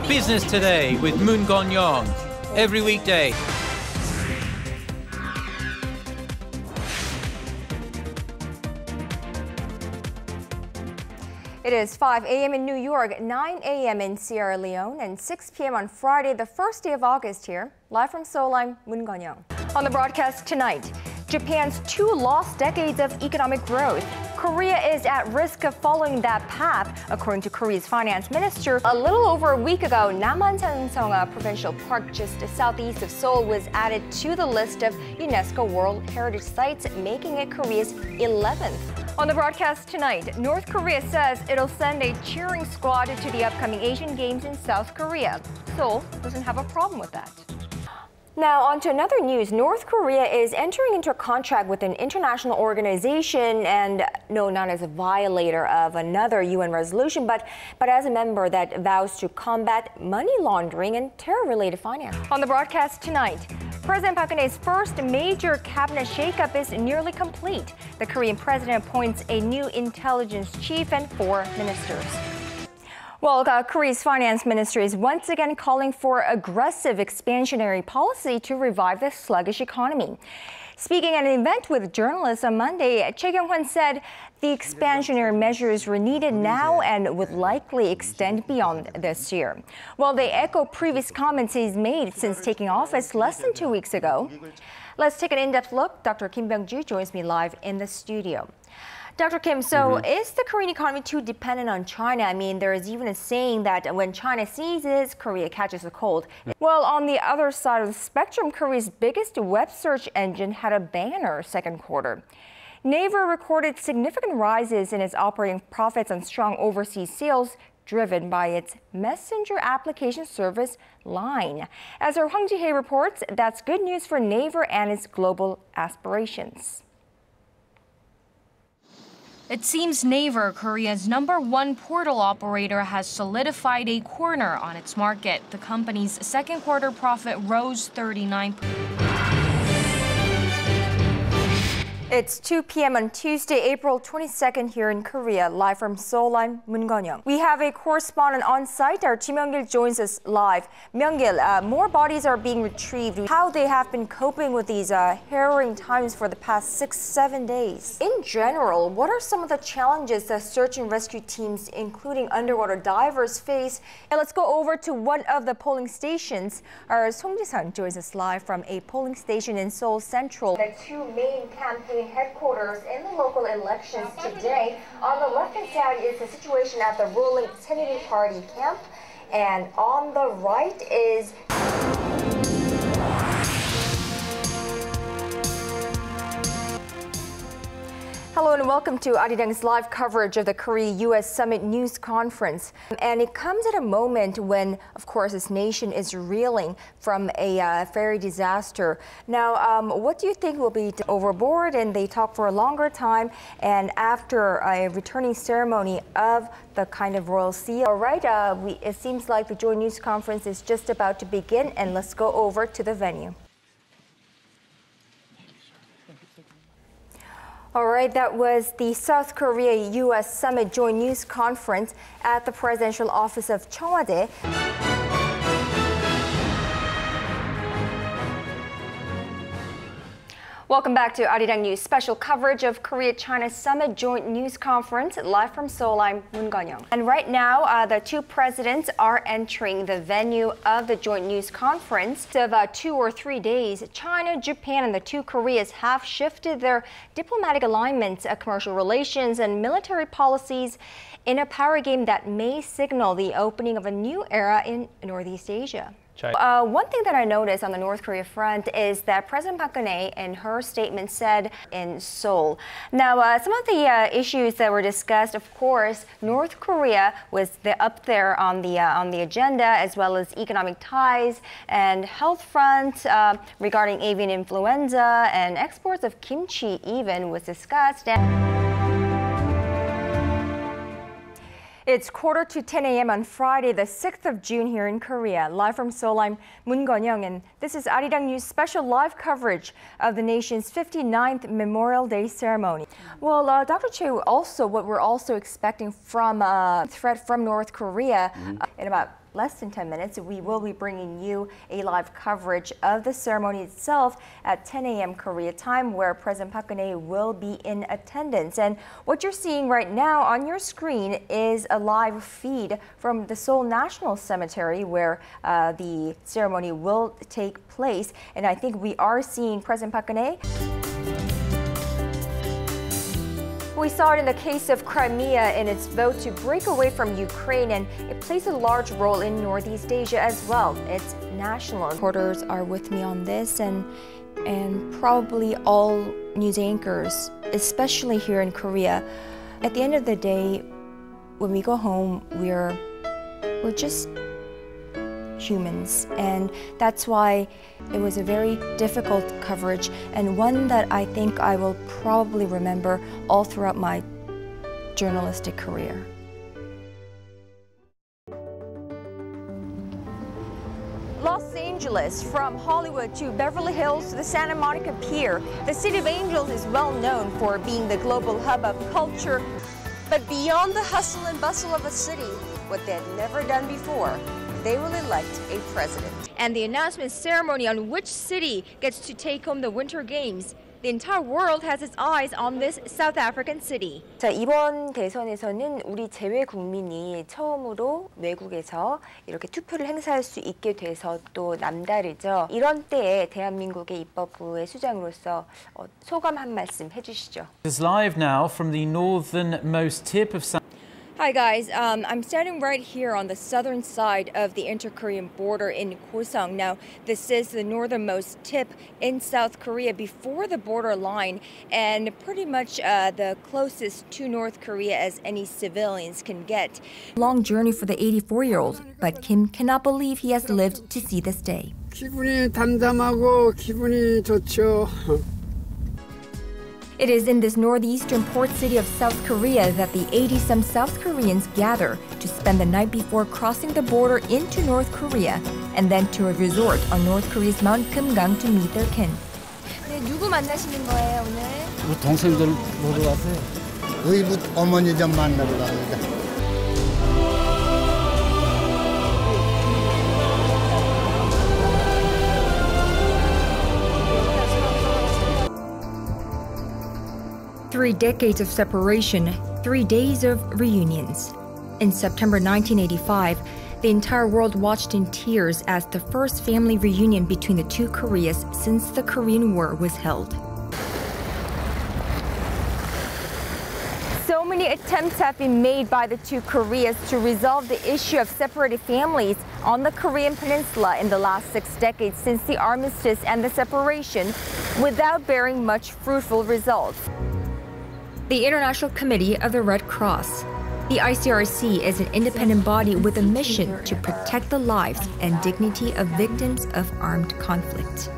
Business Today with Moon Gong-yong. Every weekday. It is 5 a.m. in New York, 9 a.m. in Sierra Leone, and 6 p.m. on Friday, the first day of August here. Live from Seoul, I'm Moon Gong-yong. On the broadcast tonight, Japan's 2 lost decades of economic growth. Korea is at risk of following that path, according to Korea's finance minister. A little over a week ago, Namhanseong Provincial Park just southeast of Seoul was added to the list of UNESCO World Heritage Sites, making it Korea's 11th. On the broadcast tonight, North Korea says it'll send a cheering squad to the upcoming Asian Games in South Korea. Seoul doesn't have a problem with that. Now, on to another news. North Korea is entering into a contract with an international organization, and no, not as a violator of another UN resolution, but as a member that vows to combat money laundering and terror-related finance. On the broadcast tonight, President Park Geun-hye's first major cabinet shakeup is nearly complete. The Korean president appoints a new intelligence chief and 4 ministers. Well, Korea's finance minister is once again calling for aggressive expansionary policy to revive the sluggish economy. Speaking at an event with journalists on Monday, Choi Kyung-hwan said the expansionary measures were needed now and would likely extend beyond this year. Well, they echo previous comments he's made since taking office less than 2 weeks ago. Let's take an in-depth look. Dr. Kim Byung-ju joins me live in the studio. Dr. Kim, so is the Korean economy too dependent on China? I mean, there is even a saying that when China sneezes, Korea catches a cold. Well, on the other side of the spectrum, Korea's biggest web search engine had a banner second quarter. Naver recorded significant rises in its operating profits on strong overseas sales, driven by its messenger application service Line. As our Hwang Ji-hye reports, that's good news for Naver and its global aspirations. It seems Naver, Korea's #1 portal operator, has solidified a corner on its market. The company's second quarter profit rose 39%. It's 2 p.m. on Tuesday, April 22nd here in Korea, live from Seoul, I'm Moon Gong-yong. We have a correspondent on site. Our Ji Myung-gil joins us live. Myung-gil, more bodies are being retrieved. How they have been coping with these harrowing times for the past 6-7 days. In general, what are some of the challenges that search and rescue teams, including underwater divers, face? And let's go over to one of the polling stations. Our Song Ji-sun joins us live from a polling station in Seoul Central. The 2 main campaign headquarters in the local elections today. On the left-hand side is the situation at the ruling Trinity Party camp, and on the right is Hello and welcome to Arirang's live coverage of the Korea-US Summit News Conference. And it comes at a moment when, of course, this nation is reeling from a ferry disaster. Now, what do you think will be overboard? And they talk for a longer time. And after a returning ceremony of the kind of royal seal. All right, it seems like the Joint News Conference is just about to begin. And let's go over to the venue. All right, that was the South Korea-US Summit Joint News Conference at the Presidential Office of Cheongwade. Welcome back to Arirang News special coverage of Korea-China Summit Joint News Conference. Live from Seoul, I'm Moon Gong-yong. And right now, the 2 presidents are entering the venue of the Joint News Conference. Of 2 or 3 days, China, Japan, and the 2 Koreas have shifted their diplomatic alignments, commercial relations, and military policies in a power game that may signal the opening of a new era in Northeast Asia. One thing that I noticed on the North Korea front is that President Park Geun-hye in her statement said in Seoul. Now, some of the issues that were discussed, of course, North Korea was up there on the agenda, as well as economic ties and health front regarding avian influenza, and exports of kimchi even was discussed. It's 9:45 a.m. on Friday, the 6th of June here in Korea. Live from Seoul, I'm Moon Gon-young, and this is Arirang News special live coverage of the nation's 59th Memorial Day ceremony. Well, Dr. Che, also what we're also expecting from a threat from North Korea in about less than 10 minutes, we will be bringing you a live coverage of the ceremony itself at 10 a.m. Korea time, where President Park Geun-hye will be in attendance. And what you're seeing right now on your screen is a live feed from the Seoul National Cemetery, where the ceremony will take place. And I think we are seeing President Park Geun-hye. We saw it in the case of Crimea in its vote to break away from Ukraine, and it plays a large role in Northeast Asia as well. It's national. Reporters are with me on this, and probably all news anchors, especially here in Korea. At the end of the day, when we go home, we're just humans, and that's why it was a very difficult coverage, and one that I think I will probably remember all throughout my journalistic career. Los Angeles, from Hollywood to Beverly Hills to the Santa Monica Pier, the City of Angels is well known for being the global hub of culture. But beyond the hustle and bustle of a city, what they've never done before, they will elect a president. And the announcement ceremony on which city gets to take home the Winter Games, the entire world has its eyes on this South African city. 자, 이번 대선에서는 우리 제외 국민이 처음으로 외국에서 이렇게 투표를 행사할 수 있게 돼서 또 남다르죠. 이런 때에 대한민국의 입법부의 수장으로서 소감 한 말씀 해주시죠. It's live now from the northernmost tip of South. Hi guys, I'm standing right here on the southern side of the inter-Korean border in Gosong. Now, this is the northernmost tip in South Korea before the border line, and pretty much the closest to North Korea as any civilians can get. Long journey for the 84-year-old, but Kim cannot believe he has lived to see this day. 기분이 담담하고 기분이 좋죠. It is in this northeastern port city of South Korea that the 80-some South Koreans gather to spend the night before crossing the border into North Korea, and then to a resort on North Korea's Mount Kumgang to meet their kin. 네, 누구 만나시는 거예요, 오늘? 우리 동생들 보러 왔어요. 의붓 어머니 좀 만나러 갑니다. 3 decades of separation, 3 days of reunions. In September 1985, the entire world watched in tears as the first family reunion between the two Koreas since the Korean War was held. So many attempts have been made by the two Koreas to resolve the issue of separated families on the Korean peninsula in the last 6 decades since the armistice and the separation, without bearing much fruitful results. The International Committee of the Red Cross. The ICRC is an independent body with a mission to protect the lives and dignity of victims of armed conflict.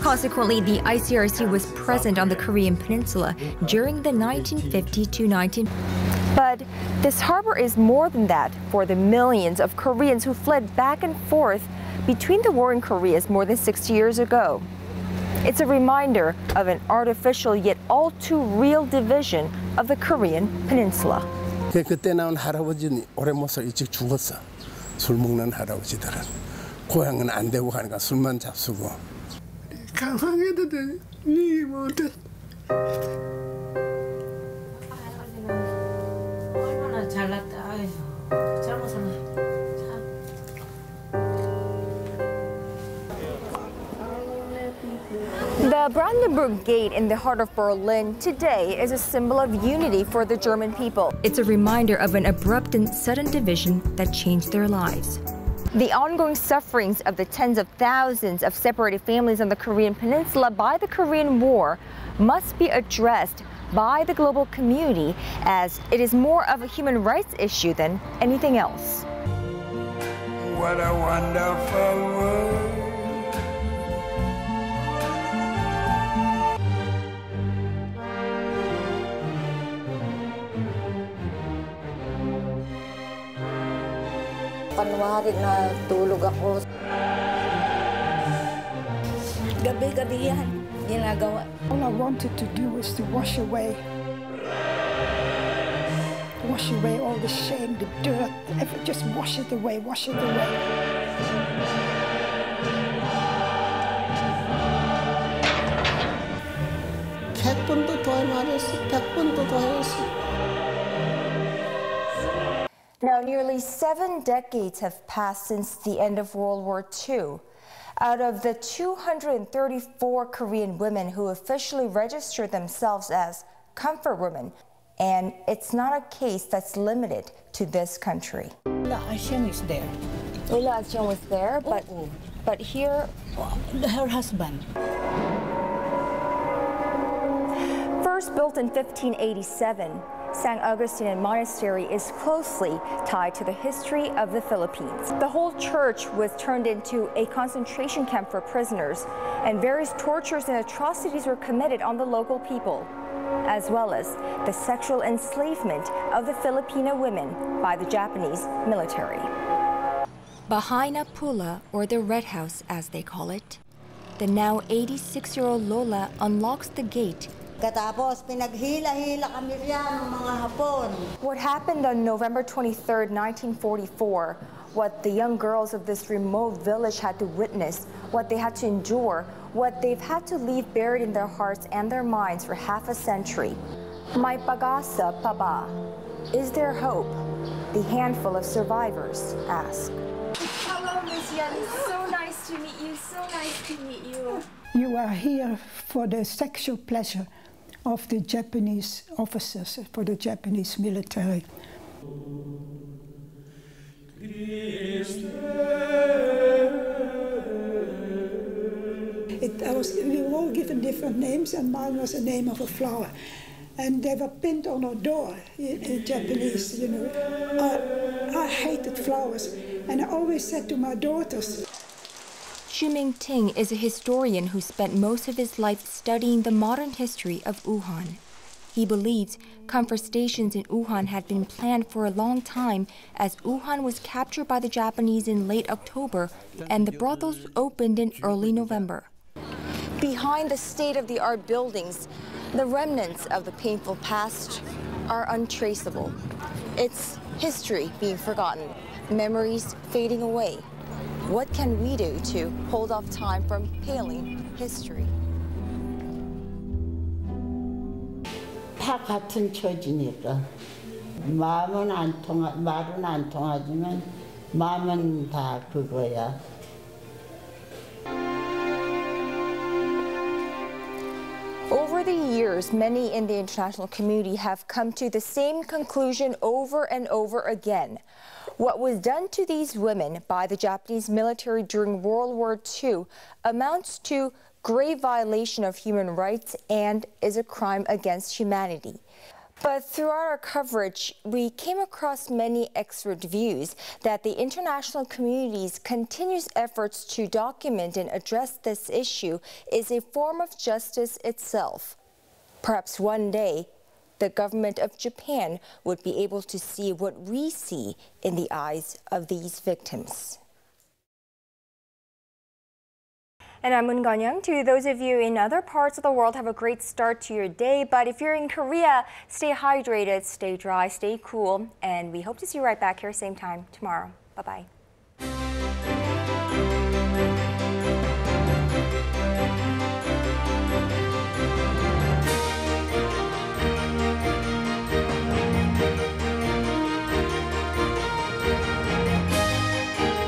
Consequently, the ICRC was present on the Korean peninsula during the 1950 But this harbor is more than that for the millions of Koreans who fled back and forth between the warring Koreas more than 60 years ago. It's a reminder of an artificial yet all too real division of the Korean peninsula. 그때 나온 할아버지는 오래 못 살 일찍 죽었어. 술 먹는 할아버지들은 고향은 안 되고 가니까 술만 잡수고. 강하게도 돼. 네 못해. 얼마나 잘났다. 아이고, 잘못하면 The Brandenburg Gate in the heart of Berlin today is a symbol of unity for the German people. It's a reminder of an abrupt and sudden division that changed their lives. The ongoing sufferings of the tens of thousands of separated families on the Korean peninsula by the Korean War must be addressed by the global community, as it is more of a human rights issue than anything else. What a wonderful world. Kanwari na tulog ako. Gabi-gabi yan ginagawa. All I wanted to do was to wash away all the shame, the dirt, just wash it away, wash it away. Now, nearly 7 decades have passed since the end of World War II. Out of the 234 Korean women who officially registered themselves as comfort women, and it's not a case that's limited to this country. Ula Asyang is there. Ula Asyang was there, but here... Her husband. First built in 1587, St. Augustine Monastery is closely tied to the history of the Philippines. The whole church was turned into a concentration camp for prisoners, and various tortures and atrocities were committed on the local people, as well as the sexual enslavement of the Filipino women by the Japanese military. Behind Apula, or the Red House as they call it, the now 86-year-old Lola unlocks the gate. Katapos, pinaghila-hila kami riyan ng mga Hapon. What happened on November 23, 1944, what the young girls of this remote village had to witness, what they had to endure, what they've had to leave buried in their hearts and their minds for half a century. May pag-asa pa ba? Is there hope? The handful of survivors ask. Hello, Miss Yan. So nice to meet you. So nice to meet you. You are here for the sexual pleasure of the Japanese officers, for the Japanese military. We were all given different names, and mine was the name of a flower. And they were pinned on our door in Japanese, you know. I hated flowers, and I always said to my daughters. Xu Ting is a historian who spent most of his life studying the modern history of Wuhan. He believes comfort stations in Wuhan had been planned for a long time, as Wuhan was captured by the Japanese in late October and the brothels opened in early November. Behind the state-of-the-art buildings, the remnants of the painful past are untraceable. It's history being forgotten, memories fading away. What can we do to hold off time from paling history? 다 같은 처지니까 말은 안 통하지만 마음은 다 그거야. Over the years, many in the international community have come to the same conclusion over and over again. What was done to these women by the Japanese military during World War II amounts to grave violation of human rights and is a crime against humanity. But throughout our coverage, we came across many expert views that the international community's continuous efforts to document and address this issue is a form of justice itself. Perhaps one day, the government of Japan would be able to see what we see in the eyes of these victims. And I'm Moon Ganyang. To those of you in other parts of the world, have a great start to your day. But if you're in Korea, stay hydrated, stay dry, stay cool. And we hope to see you right back here same time tomorrow. Bye-bye.